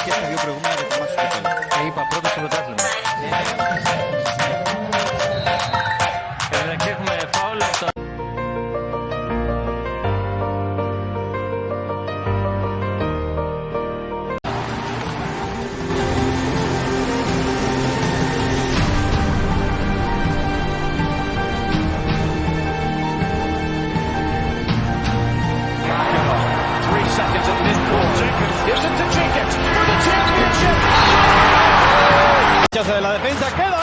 Chiesto io prego che Tommaso E ipa πρώτο στο πρωτάθλημα. Και έχουμε φάουλ από το... Seconds at midcourt. Here's it to Jenkins for the championship. de la defensa queda